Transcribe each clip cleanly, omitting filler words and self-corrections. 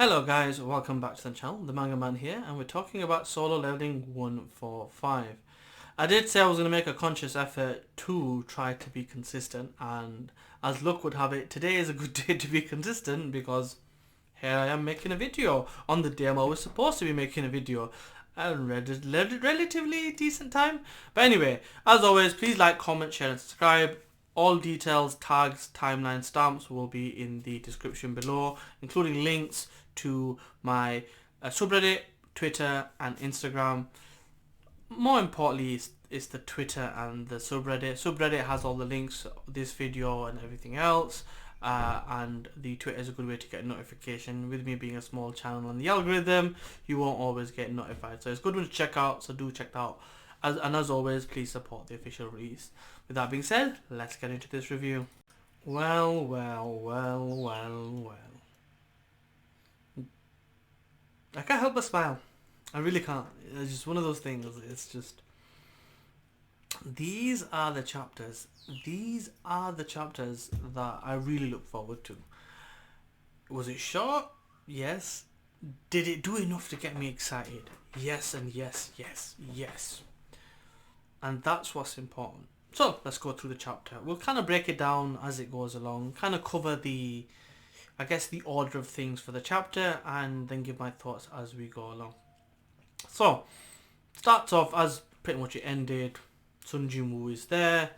Hello guys, welcome back to the channel, the Manga Man here, and we're talking about solo leveling 145. I did say I was going to make a conscious effort to try to be consistent, and as luck would have it, today is a good day to be consistent because here I am making a video on the day I'm always supposed to be making a video. And relatively decent time. But anyway, as always, please like, comment, share and subscribe. All details, tags, timeline, stamps will be in the description below, including links to my subreddit, Twitter and Instagram. More importantly is the Twitter and the subreddit. Subreddit has all the links, this video and everything else. And the Twitter is a good way to get a notification. With me being a small channel on the algorithm, you won't always get notified. So it's a good one to check out, so do check that out. As always, please support the official release. With that being said, let's get into this review. Well. I can't help but smile. I really can't. It's just one of those things. It's just... These are the chapters. These are the chapters that I really look forward to. Was it short? Yes. Did it do enough to get me excited? Yes and yes. And that's what's important. So, let's go through the chapter. We'll kind of break it down as it goes along. Kind of cover the order of things for the chapter, and then give my thoughts as we go along. So, starts off as pretty much it ended. Sun Jin Woo is there.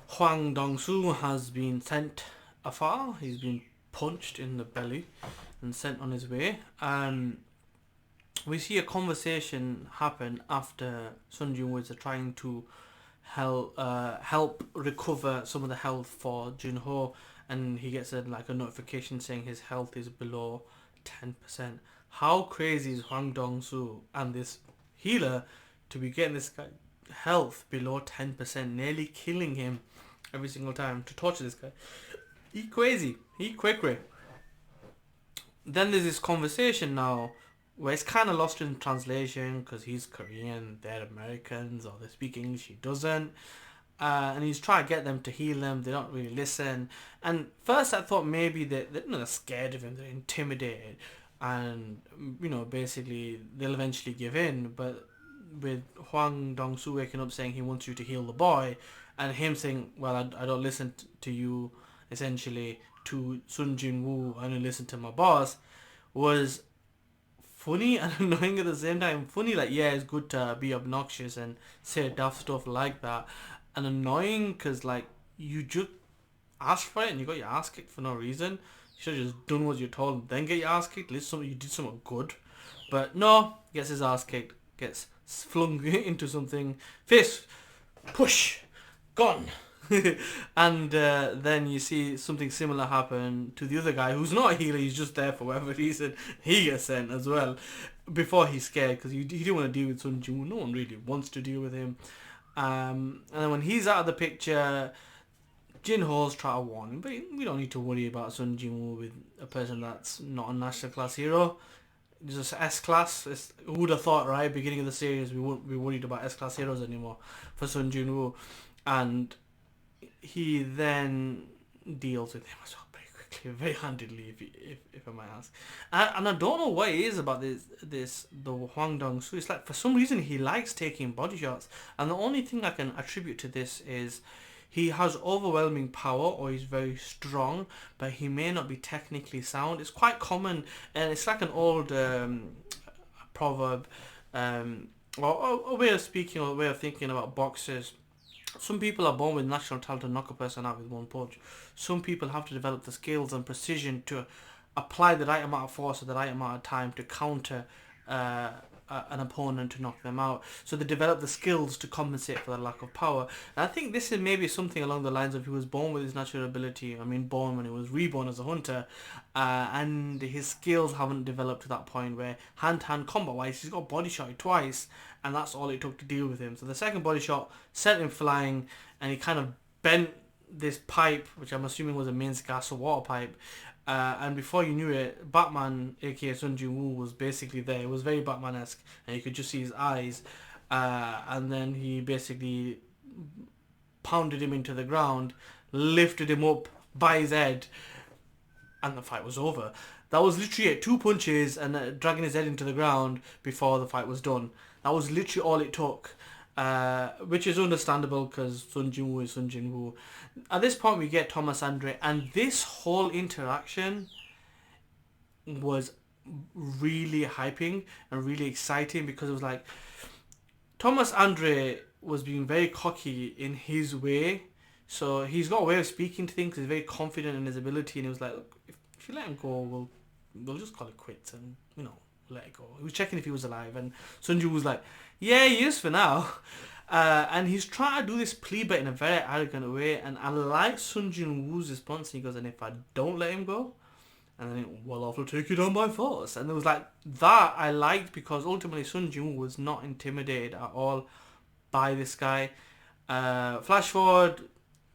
Hwang Bong Su has been sent afar. He's been punched in the belly and sent on his way. We see a conversation happen after Sun Jin Woo is trying to help recover some of the health for Jin Ho, and he gets a notification saying his health is below 10%. How crazy is Hwang Bong Su and this healer to be getting this guy health below 10%, nearly killing him every single time to torture this guy? He crazy. He quick. Then there's this conversation now where it's kind of lost in translation because he's Korean, they're Americans, or they speak English, he doesn't. And he's trying to get them to heal them. They don't really listen. And first I thought maybe they're scared of him, they're intimidated, and basically they'll eventually give in. But with Hwang Bong Su waking up saying he wants you to heal the boy, and him saying, well, I don't listen to you, essentially, to Sun Jin Woo, I only listen to my boss, was funny and annoying at the same time. Funny, yeah, it's good to be obnoxious and say daft stuff like that, and annoying because you just asked for it and you got your ass kicked for no reason. You should have just done what you're told, then get your ass kicked. At least you did something good. But no, gets his ass kicked, gets flung into something, face push, gone. And then you see something similar happen to the other guy who's not a healer, he's just there for whatever reason. He gets sent as well before he's scared because he didn't want to deal with Sun Jin Woo. No one really wants to deal with him. And then when he's out of the picture, Jin Ho's trying to warn him, but we don't need to worry about Sun Jin Woo with a person that's not a national class hero. Just S-class. Who would have thought, right? Beginning of the series, we wouldn't be worried about S-class heroes anymore for Sun Jin Woo. And he then deals with him as well very quickly, very handedly, if I might ask. And I don't know what it is about the Hwang Bong Su. It's for some reason he likes taking body shots, and the only thing I can attribute to this is he has overwhelming power, or he's very strong, but he may not be technically sound. It's quite common, and it's like an old proverb, or a way of speaking, or a way of thinking about boxers. Some people are born with natural talent to knock a person out with one punch. Some people have to develop the skills and precision to apply the right amount of force at the right amount of time to counter an opponent to knock them out. So they develop the skills to compensate for the lack of power. And I think this is maybe something along the lines of he was born with his natural ability. I mean, born when he was reborn as a hunter, and his skills haven't developed to that point where hand-to-hand combat-wise, he's got body shot twice, and that's all it took to deal with him. So the second body shot sent him flying, and he kind of bent this pipe, which I'm assuming was a mains gas or water pipe, and before you knew it, Batman, aka Sun Jin Woo, was basically there. It was very Batman-esque, and you could just see his eyes, and then he basically pounded him into the ground, lifted him up by his head, and the fight was over. That was literally it. 2 punches and dragging his head into the ground before the fight was done. That was literally all it took. Which is understandable because Sun Jin Woo is Sun Jin Woo. At this point we get Thomas Andre, and this whole interaction was really hyping and really exciting because it was like Thomas Andre was being very cocky in his way. So he's got a way of speaking to things. He's very confident in his ability, and he was like, "Look, if you let him go, we'll just call it quits and let it go." He was checking if he was alive, and Sun Jin was like, "Yeah, he is for now." And he's trying to do this plea, but in a very arrogant way. And I like Sun Jin Woo's response. He goes, "And if I don't let him go, and then well, I'll take you down by force." And it was like that I liked because ultimately Sun Jin Woo was not intimidated at all by this guy. Flash forward,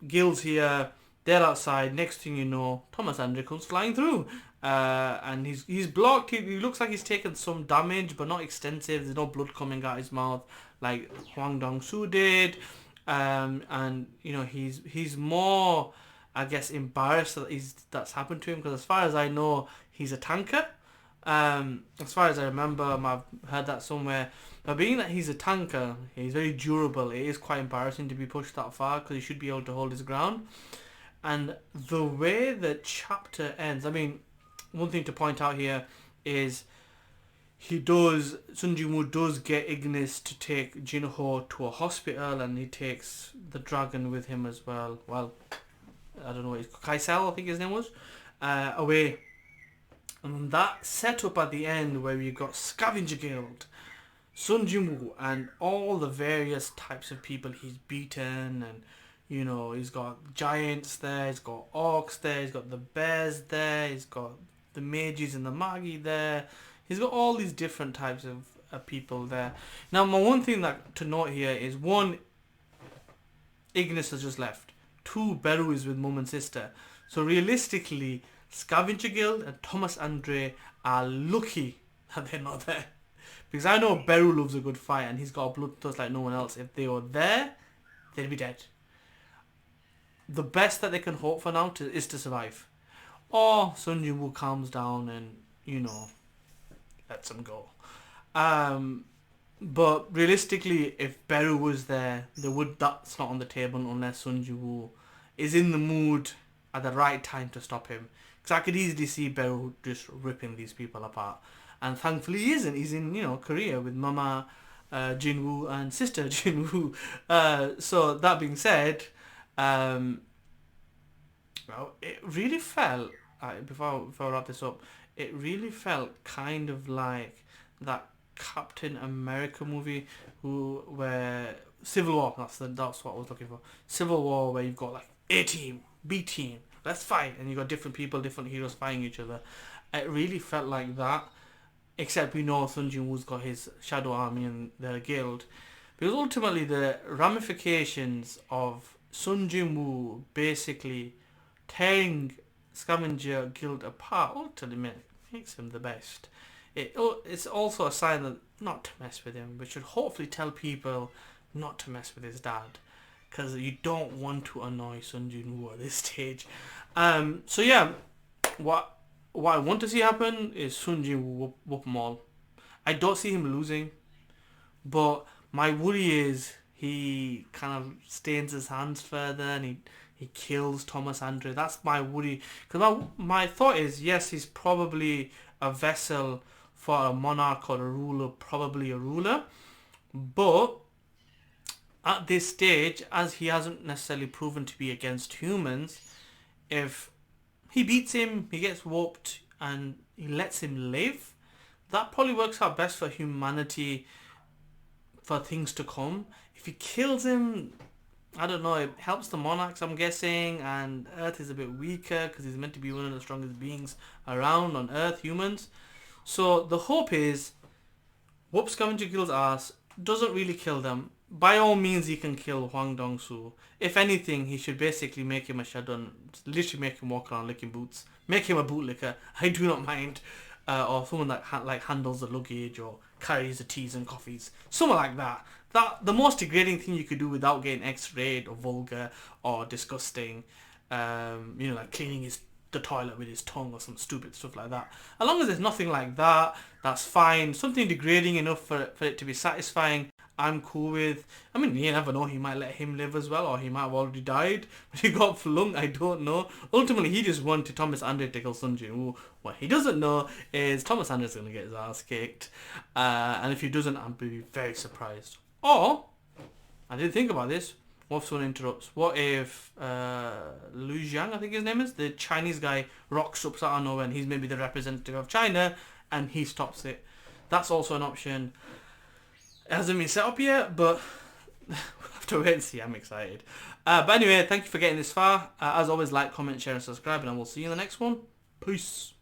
Guild's here, they're outside. Next thing you know, Thomas Andre comes flying through, and he's blocked. He looks like he's taken some damage, but not extensive. There's no blood coming out his mouth like Hwang Bong Su did, and he's more, I guess, embarrassed that that's happened to him because as far as I know, he's a tanker. As far as I remember, I've heard that somewhere. But being that he's a tanker, he's very durable. It is quite embarrassing to be pushed that far because he should be able to hold his ground. And the way the chapter ends, I mean, one thing to point out here is Sun Jin Woo does get Ignis to take Jin Ho to a hospital, and he takes the dragon with him as well. Well, I don't know what Kaisel, I think his name was, away. And that set up at the end where we got Scavenger Guild, Sun Jin Woo, and all the various types of people he's beaten, and he's got giants there, he's got orcs there, he's got the bears there, he's got the mages and the magi there, he's got all these different types of people there. Now, my one thing to note here is, 1, Ignis has just left. 2, Beru is with mum and sister. So realistically, Scavenger Guild and Thomas Andre are lucky that they're not there. Because I know Beru loves a good fight and he's got a bloodthirst like no one else. If they were there, they'd be dead. The best that they can hope for now is to survive. Or Sun Jin Woo calms down and, lets them go. But realistically, if Beru was there, that's not on the table unless Sun Jin Woo is in the mood at the right time to stop him. Because I could easily see Beru just ripping these people apart. And thankfully he isn't. He's in, Korea with Mama Jin Woo and Sister Jin Woo. So that being said, well, it really felt, before I wrap this up, it really felt kind of like that Captain America movie where Civil War, that's what I was looking for. Civil War, where you've got like A team, B team, let's fight, and you've got different people, different heroes fighting each other. It really felt like that, except we know Sun Jin Woo's got his Shadow Army and their guild. Because ultimately the ramifications of Sun Jin Woo basically tearing Scavenger Guild apart ultimately makes him the best. It's also a sign that not to mess with him, but should hopefully tell people not to mess with his dad, because you don't want to annoy Sun Jin Woo at this stage. So yeah, what I want to see happen is Sun Jin Woo whoop them all. I don't see him losing, but my worry is he kind of stains his hands further and he kills Thomas Andre. That's my worry. Because my thought is, yes, he's probably a vessel for a monarch or a ruler, probably a ruler. But at this stage, as he hasn't necessarily proven to be against humans, if he beats him, he gets whooped, and he lets him live, that probably works out best for humanity for things to come. If he kills him, I don't know, it helps the monarchs, I'm guessing, and Earth is a bit weaker because he's meant to be one of the strongest beings around on Earth, humans. So the hope is, whoop Scavenger Guild's ass, doesn't really kill them. By all means, he can kill Hwang Bong Su. If anything, he should basically make him a shadow, literally make him walk around licking boots. Make him a bootlicker, I do not mind. Or someone that handles the luggage or carries the teas and coffees. Someone like that. The most degrading thing you could do without getting X-rayed or vulgar or disgusting. Like cleaning his the toilet with his tongue or some stupid stuff like that. As long as there's nothing like that, that's fine. Something degrading enough for it to be satisfying, I'm cool with. I mean, you never know, he might let him live as well, or he might have already died, but he got flung, I don't know. Ultimately, he just wanted Thomas Andre to kill Sun Jin Woo. What he doesn't know is Thomas Andre's going to get his ass kicked, and if he doesn't, I'd be very surprised. Or, I didn't think about this, what if someone interrupts? What if Lu Jiang, I think his name is, the Chinese guy, rocks up out of nowhere and he's maybe the representative of China and he stops it? That's also an option. It hasn't been set up yet, but we'll have to wait and see. I'm excited. But anyway, thank you for getting this far. As always, like, comment, share and subscribe, and I will see you in the next one. Peace.